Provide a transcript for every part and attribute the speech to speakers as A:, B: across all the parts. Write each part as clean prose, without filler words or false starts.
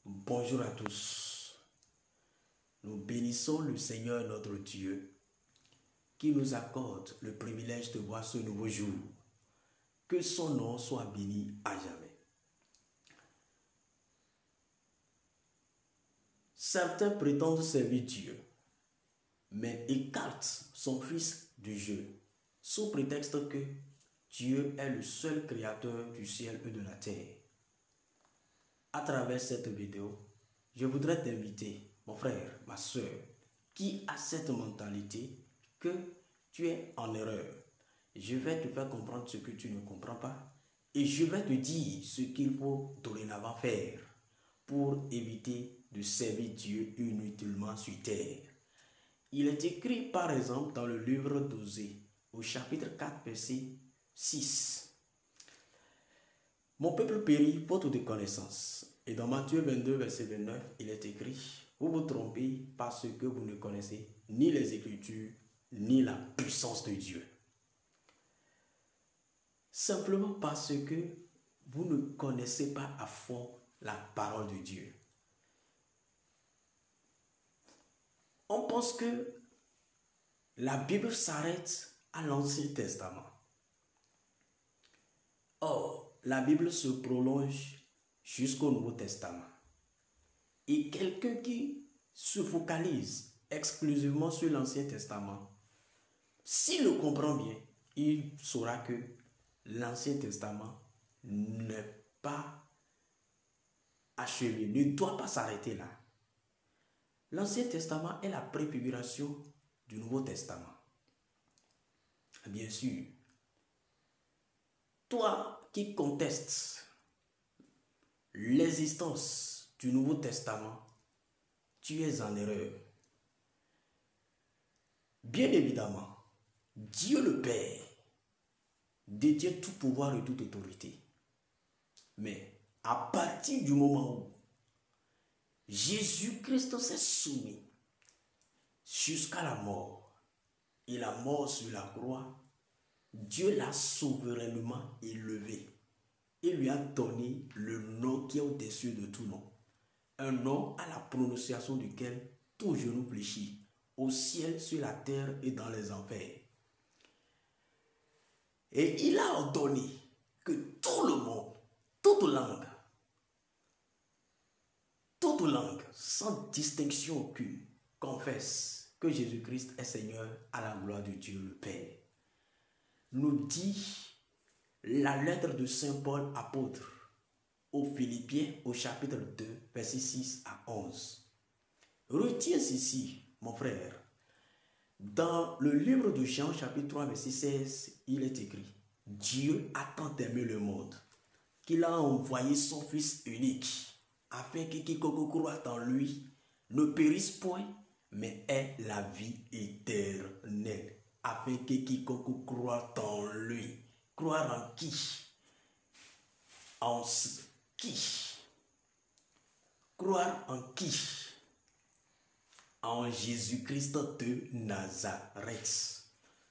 A: Bonjour à tous. Nous bénissons le Seigneur notre Dieu qui nous accorde le privilège de voir ce nouveau jour. Que son nom soit béni à jamais. Certains prétendent servir Dieu, mais écartent son Fils du jeu, sous prétexte que Dieu est le seul créateur du ciel et de la terre. À travers cette vidéo, je voudrais t'inviter, mon frère, ma soeur, qui a cette mentalité que tu es en erreur. Je vais te faire comprendre ce que tu ne comprends pas et je vais te dire ce qu'il faut dorénavant faire pour éviter de servir Dieu inutilement sur terre. Il est écrit par exemple dans le livre d'Osée, au chapitre 4, verset 6. Mon peuple périt faute de connaissance. Et dans Matthieu 22, verset 29, il est écrit: vous vous trompez parce que vous ne connaissez ni les Écritures, ni la puissance de Dieu. Simplement parce que vous ne connaissez pas à fond la parole de Dieu. On pense que la Bible s'arrête à l'Ancien Testament. Or, la Bible se prolonge jusqu'au Nouveau Testament. Et quelqu'un qui se focalise exclusivement sur l'Ancien Testament, s'il le comprend bien, il saura que l'Ancien Testament n'est pas achevé, ne doit pas s'arrêter là. L'Ancien Testament est la préfiguration du Nouveau Testament. Bien sûr, toi qui contestes l'existence du Nouveau Testament, tu es en erreur. Bien évidemment, Dieu le Père détient tout pouvoir et toute autorité. Mais à partir du moment où Jésus-Christ s'est soumis jusqu'à la mort, et la mort sur la croix, Dieu l'a souverainement élevé et lui a donné le nom qui est au-dessus de tout nom. Un nom à la prononciation duquel tout genou fléchit, au ciel, sur la terre et dans les enfers. Et il a ordonné que tout le monde, toute langue, sans distinction aucune, confesse que Jésus-Christ est Seigneur à la gloire de Dieu le Père. Nous dit la lettre de Saint Paul apôtre aux Philippiens au chapitre 2, verset 6 à 11. Retiens ceci, mon frère. Dans le livre de Jean, chapitre 3, verset 16, il est écrit: Dieu a tant aimé le monde qu'il a envoyé son Fils unique, afin que quiconque croit en lui ne périsse point, mais ait la vie éternelle. Afin que quiconque croit en lui. Croire en qui? En qui? Croire en qui? En Jésus-Christ de Nazareth.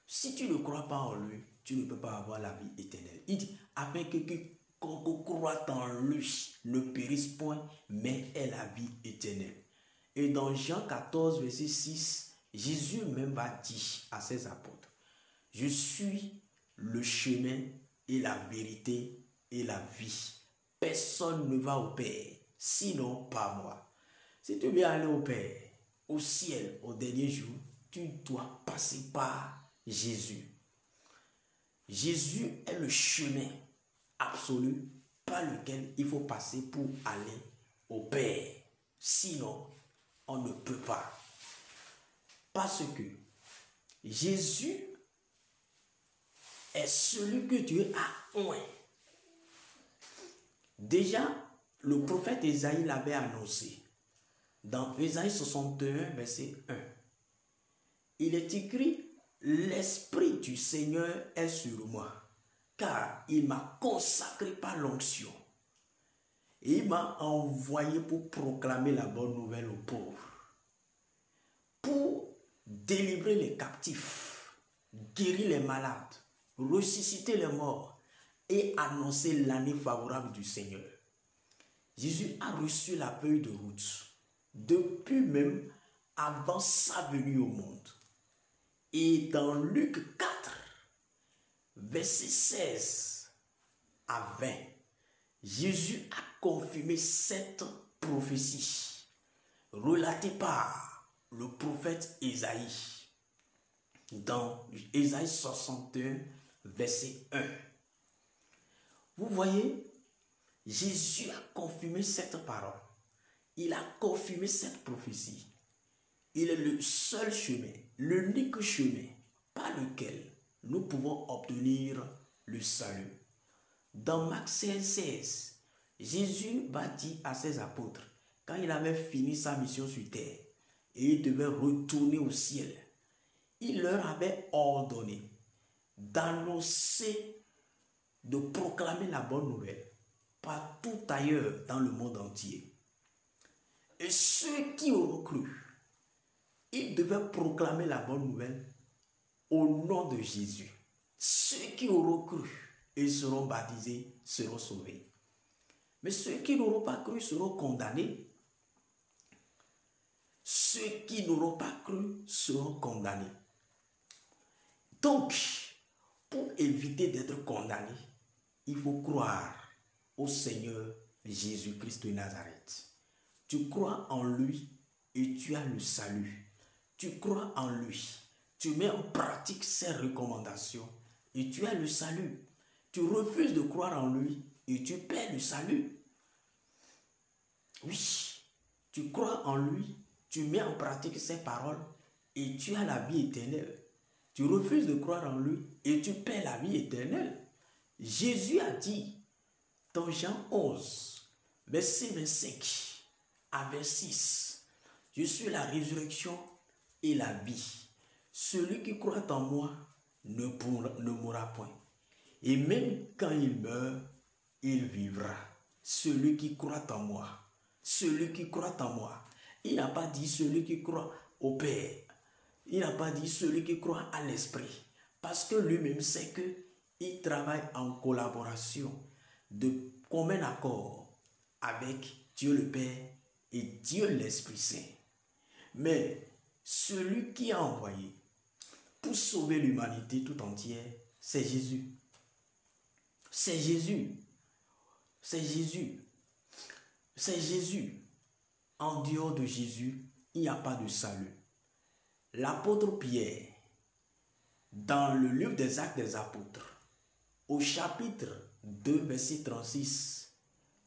A: Si tu ne crois pas en lui, tu ne peux pas avoir la vie éternelle. Il dit, afin que quiconque croit en lui ne périsse point, mais ait la vie éternelle. Et dans Jean 14, verset 6, Jésus même va dire à ses apôtres: je suis le chemin et la vérité et la vie. Personne ne va au Père, sinon par moi. Si tu veux aller au Père, au ciel, au dernier jour, tu dois passer par Jésus. Jésus est le chemin absolu par lequel il faut passer pour aller au Père. Sinon, on ne peut pas. Parce que Jésus est celui que Dieu a oint. Déjà, le prophète Ésaïe l'avait annoncé. Dans Ésaïe 61, verset 1, il est écrit: l'Esprit du Seigneur est sur moi, car il m'a consacré par l'onction. Et il m'a envoyé pour proclamer la bonne nouvelle aux pauvres, pour délivrer les captifs, guérir les malades, ressusciter les morts et annoncer l'année favorable du Seigneur. Jésus a reçu la feuille de route depuis même avant sa venue au monde. Et dans Luc 4, verset 16 à 20, Jésus a confirmé cette prophétie relatée par le prophète Ésaïe dans Ésaïe 61, verset 1. Vous voyez, Jésus a confirmé cette parole. Il a confirmé cette prophétie. Il est le seul chemin, l'unique chemin par lequel nous pouvons obtenir le salut. Dans Marc 16, Jésus va dire à ses apôtres, quand il avait fini sa mission sur terre et il devait retourner au ciel, il leur avait ordonné d'annoncer, de proclamer la bonne nouvelle partout ailleurs dans le monde entier. Et ceux qui auront cru, ils devaient proclamer la bonne nouvelle au nom de Jésus. Ceux qui auront cru et seront baptisés seront sauvés. Mais ceux qui n'auront pas cru seront condamnés. Ceux qui n'auront pas cru seront condamnés. Donc, pour éviter d'être condamné, il faut croire au Seigneur Jésus-Christ de Nazareth. Tu crois en lui et tu as le salut. Tu crois en lui, tu mets en pratique ses recommandations et tu as le salut. Tu refuses de croire en lui et tu perds le salut. Oui, tu crois en lui, tu mets en pratique ses paroles et tu as la vie éternelle. Tu refuses de croire en lui et tu perds la vie éternelle. Jésus a dit dans Jean 11, verset 25 à 26, je suis la résurrection et la vie. Celui qui croit en moi ne mourra point. Et même quand il meurt, il vivra. Celui qui croit en moi. Celui qui croit en moi. Il n'a pas dit celui qui croit au Père. Il n'a pas dit celui qui croit à l'Esprit. Parce que lui-même sait qu'il travaille en collaboration, de commun accord avec Dieu le Père et Dieu l'Esprit Saint. Mais celui qui a envoyé pour sauver l'humanité tout entière, c'est Jésus. C'est Jésus. C'est Jésus. C'est Jésus. En dehors de Jésus, il n'y a pas de salut. L'apôtre Pierre, dans le livre des Actes des Apôtres, au chapitre 2, verset 36,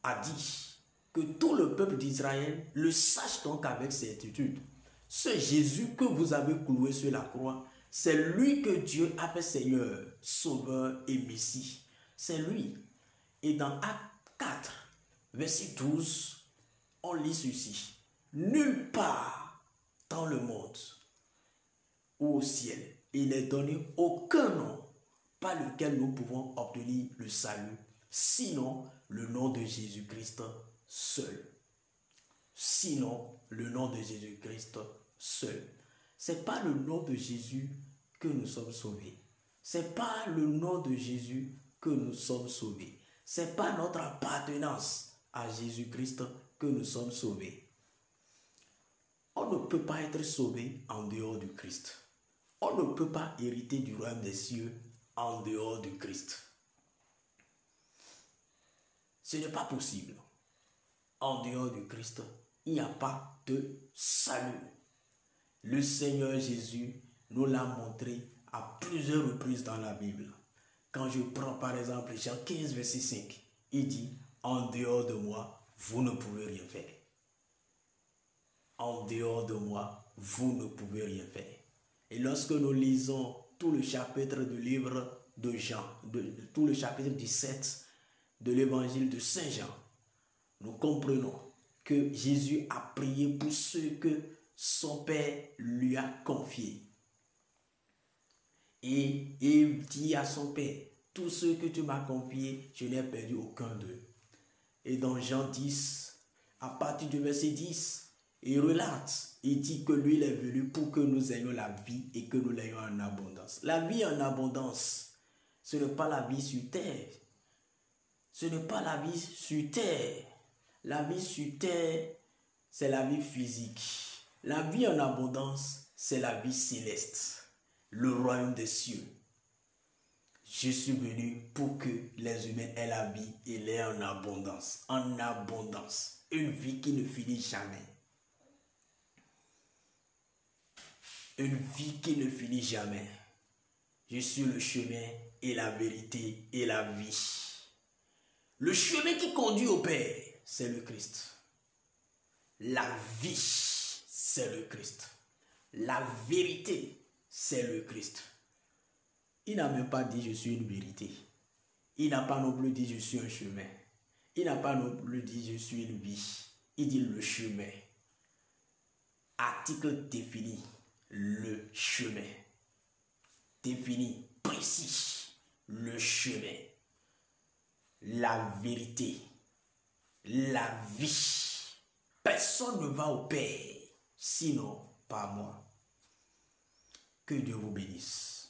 A: a dit que tout le peuple d'Israël le sache donc avec certitude. Ce Jésus que vous avez cloué sur la croix, c'est lui que Dieu a fait Seigneur, Sauveur et Messie. C'est lui. Et dans Actes 4, verset 12, on lit ceci. Nulle part dans le monde ou au ciel, il n'est donné aucun nom par lequel nous pouvons obtenir le salut, sinon le nom de Jésus-Christ seul. Sinon le nom de Jésus-Christ seul. C'est pas le nom de Jésus que nous sommes sauvés. C'est pas le nom de Jésus que nous sommes sauvés. C'est pas notre appartenance à Jésus-Christ que nous sommes sauvés. On ne peut pas être sauvé en dehors du Christ. On ne peut pas hériter du royaume des cieux en dehors du Christ. Ce n'est pas possible. En dehors du Christ, il n'y a pas de salut. Le Seigneur Jésus nous l'a montré à plusieurs reprises dans la Bible. Quand je prends par exemple Jean 15, verset 5, il dit « En dehors de moi, vous ne pouvez rien faire. » En dehors de moi, vous ne pouvez rien faire. Et lorsque nous lisons tout le chapitre du livre de Jean, tout le chapitre 17 de l'évangile de Saint Jean, nous comprenons que Jésus a prié pour ceux que son Père lui a confiés. Et il dit à son Père, tous ceux que tu m'as confiés, je n'ai perdu aucun d'eux. Et dans Jean 10, à partir du verset 10, il relate, il dit que lui il est venu pour que nous ayons la vie et que nous l'ayons en abondance. La vie en abondance, ce n'est pas la vie sur terre. Ce n'est pas la vie sur terre. La vie sur terre, c'est la vie physique. La vie en abondance, c'est la vie céleste, le royaume des cieux. Je suis venu pour que les humains aient la vie et l'aient en abondance. En abondance. Une vie qui ne finit jamais. Une vie qui ne finit jamais. Je suis le chemin et la vérité et la vie. Le chemin qui conduit au Père, c'est le Christ. La vie, c'est le Christ. La vérité, c'est le Christ. Il n'a même pas dit je suis une vérité. Il n'a pas non plus dit je suis un chemin. Il n'a pas non plus dit je suis une vie. Il dit le chemin. Article défini. Le chemin. Défini, précis. Le chemin. La vérité. La vie. Personne ne va au Père, sinon par moi. Que Dieu vous bénisse.